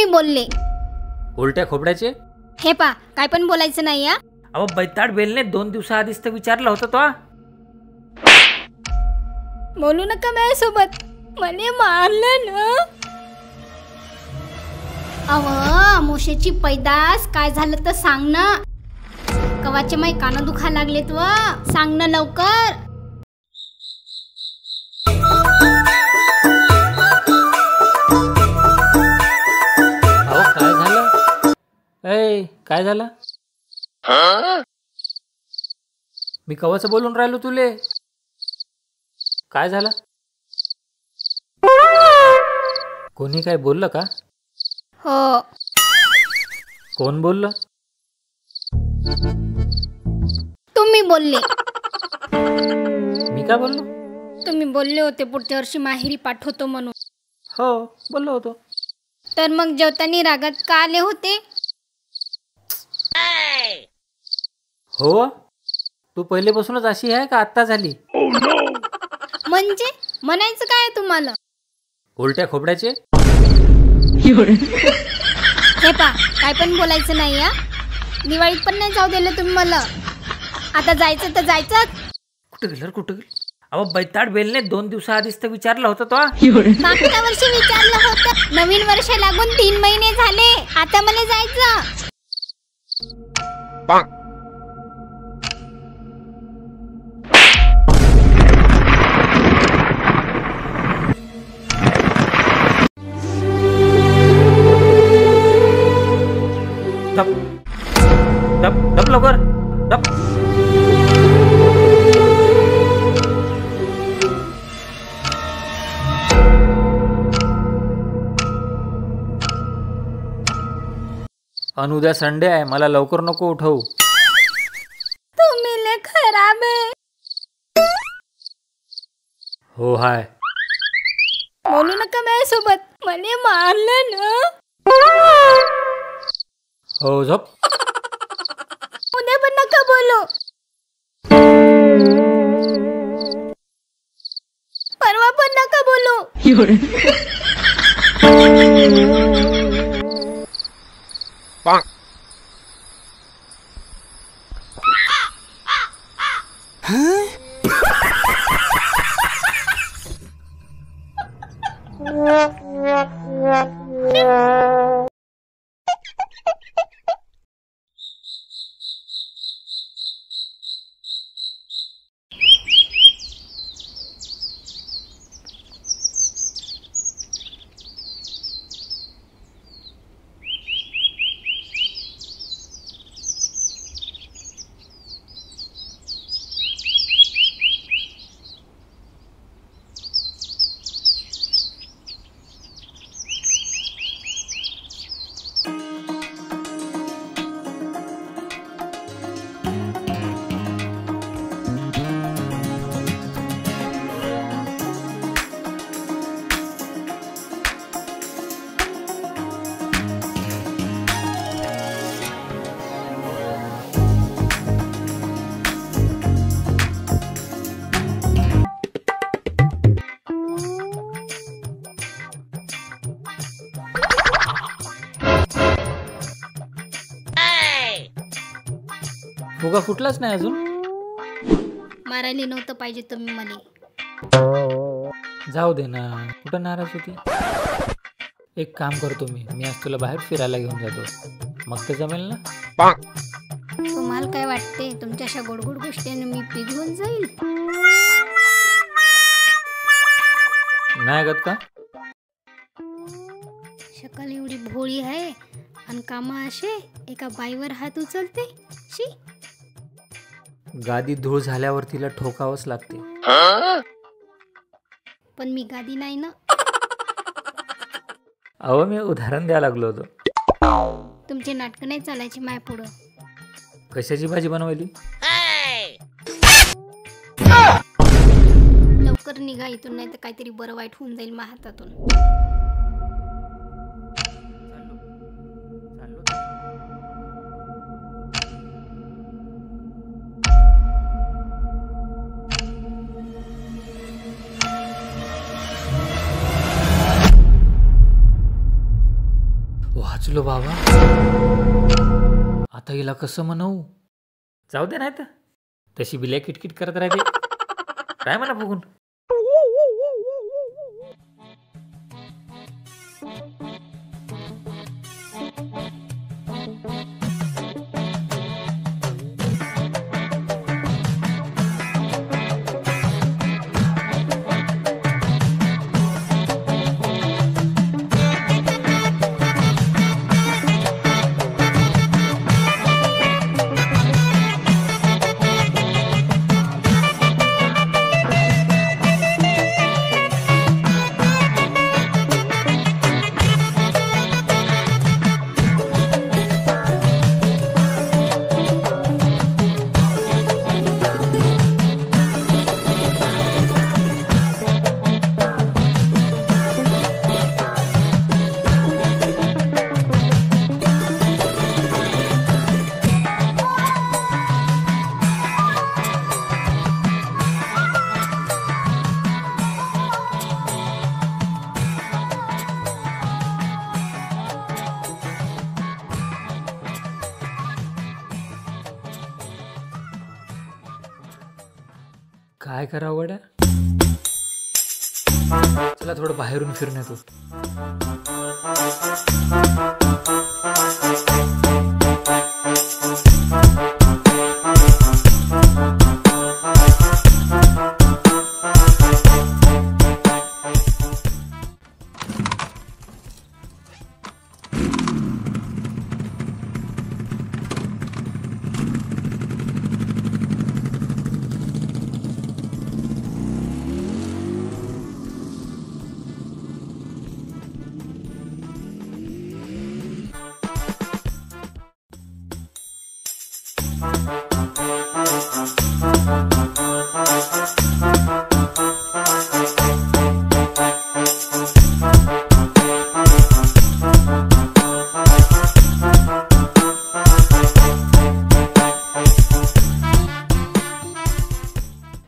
तुम्ही बोलले उलट्या खोबड्याचे. हे पा काय पण बोलायचं नाही या. अहो बैताड बेलने 2 दिवसाआधीच तर विचारलं होतं तो. बोलू नका माझ्यासोबत, मला मारलं ना. अव मोशेची पैदास काय झालं तर सांग ना. कवाचे माई कान दुखा लागलेत व, सांग ना लवकर. अहो काय झालं? ए काय झालं? मी कवाचं बोलून राहिलो तुले. काय झालं? कोणी काय बोललं का? हो. कोण बोललं? तुम्ही बोलले. मी काय बोललो? तुम्ही बोलले होते पुढच्या वर्षी माहेरी पाठवतो म्हणून. हो बोललो होतो. तर मग जेवताना रागात का आले होते? हो तू पहिलेपासूनच अशी आहे का आत्ता झाली? म्हणजे म्हणायचं काय तुम्हाला? उलट्या खोबड्याचे. हे पा काय पण बोलायचं नाही या. दिवाळीत पण नाही जाऊ दिलं तुम्ही मला. आता जायचं तर जायचं. कुठे गेलं कुठे गेलं? अहो बैताड बेलने 2 दिवसाआधीच तर विचारलं होतं तो. मागच्या वर्षी विचारलं होतं. नवीन वर्ष लागून 3 महिने झाले. आता मला जायचं. डब लवकर डब. अन उद्या संडे आहे, मला लवकर नको उठवू. तुम्ही लय खराब आहे. हो हाय. बोलू नका माझ्यासोबत, मला मारलं ना. हो झोप. उद्या पण नका बोलू. परवा पण नका बोलू. फुगा फुटलाच नाही अजून. मारायला नव्हतं पाहिजे तुम्ही मला. जाऊ दे ना, कुठं नाराज होती. एक काम करतो मी आज तुला बाहेर फिरायला घेऊन जातो, मग तर जमेल ना. तुम्हाला काय वाटते तुमच्या अशा गोडगोड गोष्टीने मी पिघळून जाईल? नाही गत का? शकल एवढी भोळी आहे आणि कामा असे एका बाईवर हात उचलते. शी. गादी धूळ झाल्यावर तिला ठोकावंच लागते. पण मी गादी नाही ना. अहो मी उदाहरण द्यायला लागलो होतो. तुमचे नाटक नाही चालायचे माय पुढं. कशाची भाजी बनवली? लवकर निघा इथून, नाही तर काहीतरी बरं वाईट होऊन जाईल माझ्या हातातून. वाचलो बाबा. आता हिला कसं म्हणू? जाऊ दे नाही तर तशी बिल्या किटकिट करत राहते. काय म्हणा बघून. काय करावं गड्या. चला थोडं बाहेरून फिरून येतो.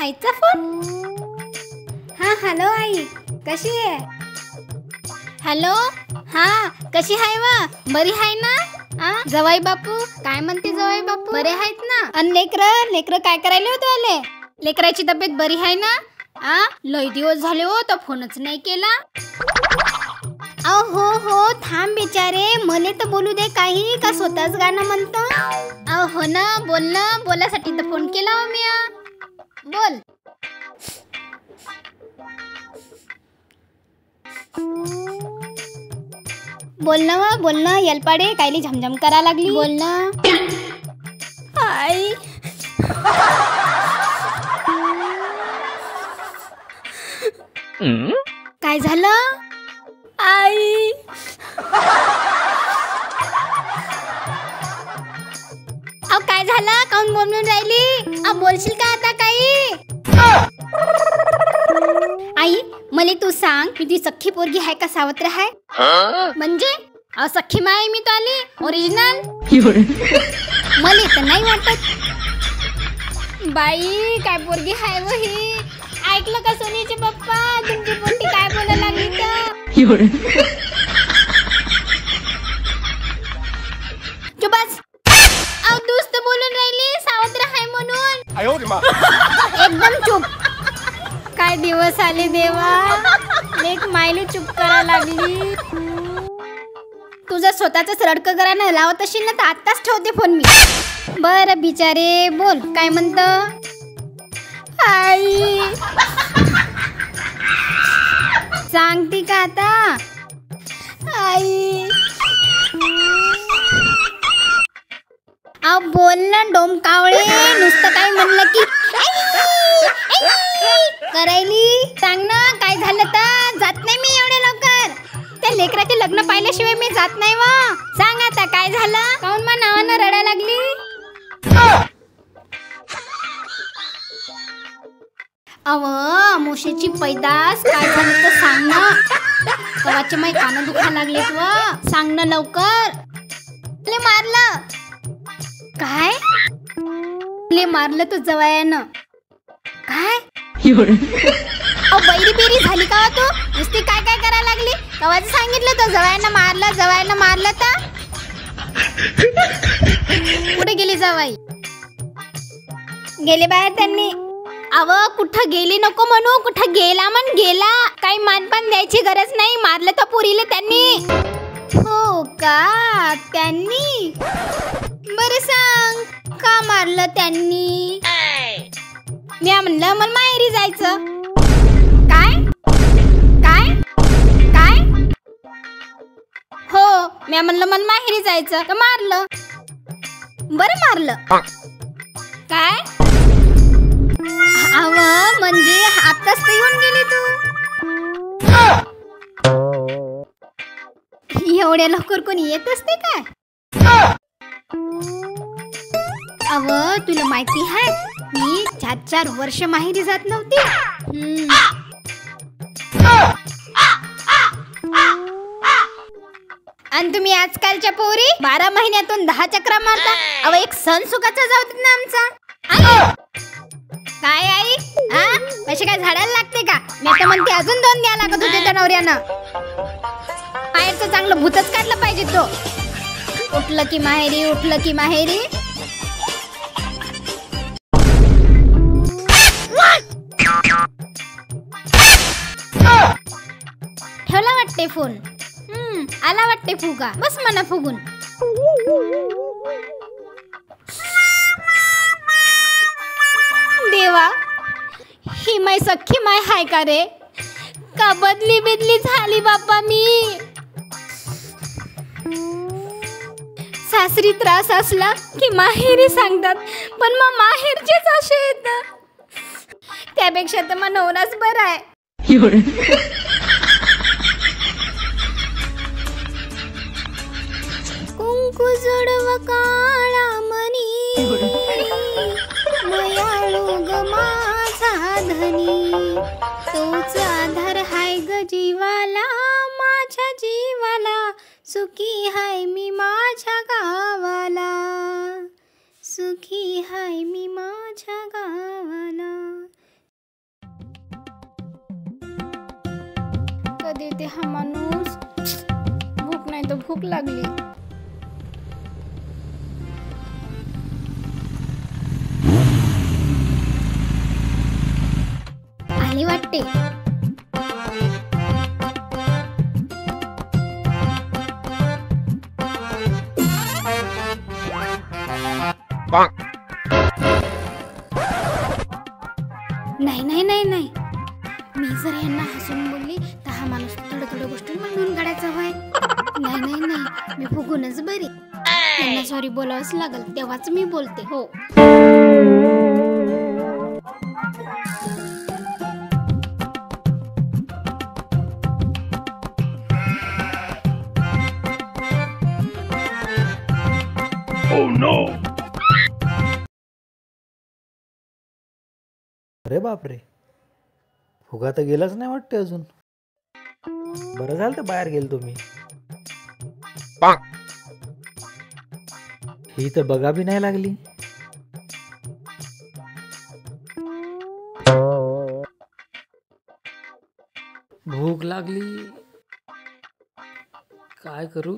आईचा फोन. हा हॅलो आई, कशी आहे? हॅलो, हा कशी आहे वा? बरी आहे ना? जवाई बापू काय म्हणते? जवाई बापू बरे आहेत ना? अन लेकर काय करायला होते आले? लेकराची तब्येत बरी आहे ना? लय दिवस झाले हो, तर फोनच नाही केला. हो हो थांब बिचारे, मले तर बोलू दे काही. का स्वतःच गाणं म्हणतो? हो ना, बोलासाठी तर फोन केला हो मी. बोल. बोल ना यलपाडे, कायली झमझम करा लागली. बोल ना आई. काय झालं आई? काय झालं? काऊन बोलून राहिली? बोलशील का आता काही? आई मला तू सांग, मी ती सख्खी पोरगी आहे का सावत्र आहे? म्हणजे सख्खी माय मी तो आली ओरिजिनल? मला तर नाही वाटत बाई. काय पोरगी आहे वो ही? ऐकलं का सोनीचे पप्पा? तुमची पोरगी काय बोलायला लागली तर? चुप बस. दुस्त बोलून राहिली सावत्र आहे म्हणून. एकदम चुप. काय दिवस आले देवा, लेक मायली चुप करा लागली. तुझं स्वतःच रडकं करायला लावत असेल ना, तर आत्ताच ठेवते फोन मी. बरं बिचारे बोल, काय म्हणत? आई सांगते का आता? आई बोल ना डोमकावळे, नुसतं काय म्हणलं की करायली. सांग ना काय झालं तर? जात नाही मी एवढे लवकर. त्या लेकराचे लग्न पाहिल्याशिवाय मी जात नाही वा. सांग आता काय झालं? काऊन मा नावानं रडायला लागली? मोशेची पैदास काय झालं तर सांग ना. कवाचे माय कान दुखा लागलेत व. सांग ना लवकर. ले मारलं काय? ले मारलं तू जवायानं काय? बैरी बेरी झाली का तू? नुसती काय काय करायला लागली? कवाचं सांगितलं तो जवायांना मारलं जावाई. गेले बाहेर त्यांनी. अव कुठं गेली नको म्हणू, कुठं गेला म्हण गेला. काही मानपान द्यायची गरज नाही. मारलं तर पुरीले त्यांनी. हो का त्यांनी. बरं सांग का मारलं त्यांनी. मी म्हणलं मला माहेरी जायचं. काय काय काय. हो मी म्हणलं मला माहेरी जायचं तर मारलं. बरं मारलं काय. अव म्हणजे आताच तर येऊन गेली तू. एवढ्या लवकर कोणी येत असते काय. अव तुला माहिती आहे मी 4 वर्ष माहेरी जात नव्हती. आणि तुम्ही आजकालच्या पोरी 12 महिन्यातून 10 चक्रा मारता. अव एक सण सुखाचा जाऊ दे ना आमचा. काय आई पैसे काय झाडायला लागते का. मी तर म्हणते अजून 2 द्या लागत होते त्या नवऱ्यानं. बाहेरचं चांगलं भूतच काढलं पाहिजे तो. उठलं की माहेरी उठलं की माहेरी. ठेवला वाटते फोन. आला वाटते फुगा. बस म्हणा फुगून. देवा ही माय सख्खी माय हाय का रे. का बदली बिदली झाली बाप्पा मी. सासरी त्रास असला की माहेरी सांगतात. पण मग माहेरचेच असे येतात. त्यापेक्षा तर मग नवराच बरा आहे. कुंकू जोडव काळा मनी मयाळू ग माझा धनी. तोच आधार हाय ग जीवाला माझ्या जीवाला. सुखी हाय मी माझ्या गावाला. सुखी हाय मी माझ्या गावाला. कधी येते हा माणूस. भूक नाही तर भूक लागली. आली वाटते. नाही नाही नाही नाही. मी जर यांना हसून बोलली तर हा माणूस थोड्या गोष्टी म्हणून काढायचा व्हाय. नाही नाही नाही मी फुगूनच बरी. त्यांना सॉरी बोलावंच लागल तेव्हाच मी बोलते. हो अरे बापरे. फुगा तर गेलाच नाही वाटते अजून. बरं झालं तर बाहेर गेल तुम्ही. ही तर बघा बी नाही लागली. भूक लागली. काय करू.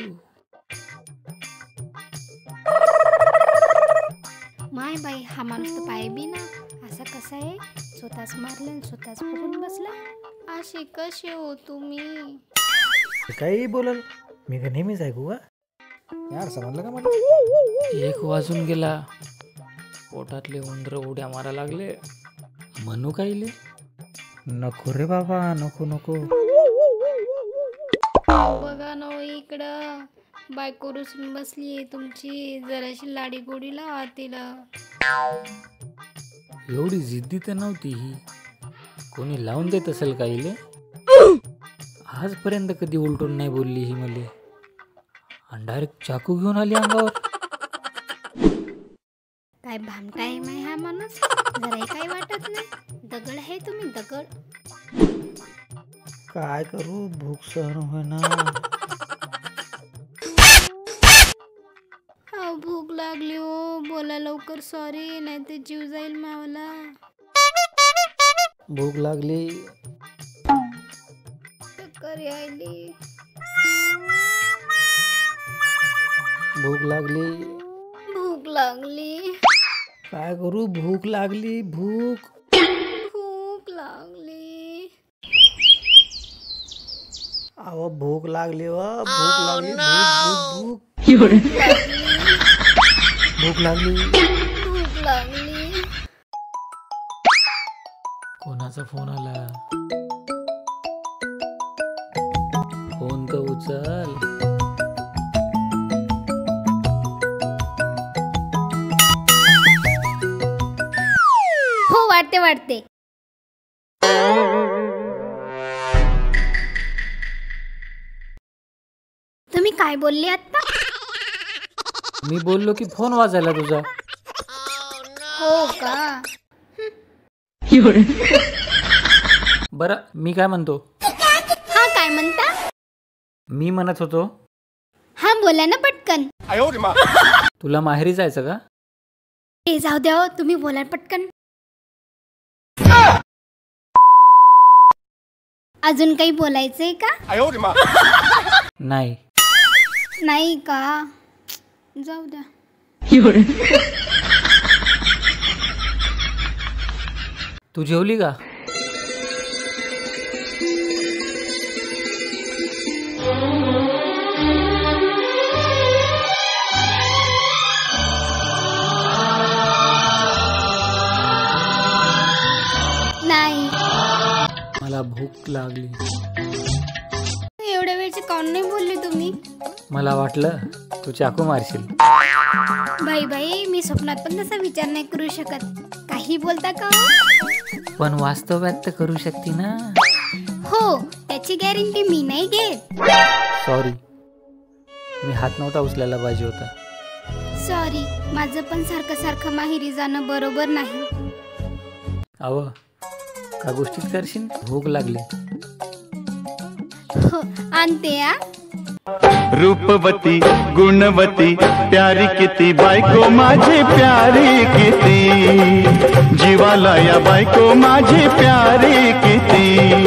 माय बाई हा माणूस तर पाय बी ना. असा कसा आहे. स्वतःच मारलं आणि स्वतःच फुगून बसला. असे कसे हो तुम्ही. काही बोलल मी का नेहमीच ऐकू का यार. समजलं का मला. 1 वाजून गेला. पोटातले उंदर उड्या मारा लागले. म्हणू काहीले. नको रे बाबा नको नको. बघा ना इकडं बायको रुसून बसली तुमची. जराशी लाडी गोडी लावा तिला. एवढी जिद्दी तर नव्हती ही. कोणी लावून देत असेल काहीले. आजपर्यंत कधी उलटून नाही बोलली ही मले. आणि डायरेक्ट चाकू घेऊन आली अंगावर. काय भामटा आहे माय हा माणूस. जराही काही वाटत नाही. दगड आहे तुम्ही दगड. काय करू भूक सहन होईना. भूक लागली हो. बोला लवकर सॉरी नाही तर जीव जाईल मावला. भूक लागली. चक्कर यायली. भूक लागली. भूक लागली. काय करू, भूक लागली, भूक लागली. अहो भूक लागली व भूक लागली. भूक लागली. भूक लागली. कोणाचा फोन आला? फोन तर उचल. हो वाटते. तुम्ही काय बोलले आता? मी बोललो की फोन वाजायला तुझा. हो का? बरं मी काय म्हणतो? हा काय म्हणता? मी म्हणत होतो हा बोला ना पटकन. तुला माहेरी जायचं का? ए जाऊ द्या हो, तुम्ही बोला पटकन. अजून काही बोलायचंय का? नाही. नाही का? जाऊ द्या. तू जेवली का? नाही. मला भूक लागली. एवढ्या वेळची काऊन नाही बोलले तुम्ही? मला वाटलं तू चाकू मारशील. बाई मी स्वप्नात पण तसा विचार नाही करू शकत. काही बोलता का? पण वास्तव्यात तर करू शकते ना. हो त्याची गॅरंटी मी नाही घेत. सॉरी, मी हात नव्हता उचलायला पाहिजे होता. सॉरी, माझं पण सारखं माहेरी जाणं बरोबर नाही. अव का गोष्टीत करशील? भूक लागली. हो आणते या. रूपवती गुणवती प्यारी किती बायको माझी प्यारी किती जीवाला या बायको माझी प्यारी किती.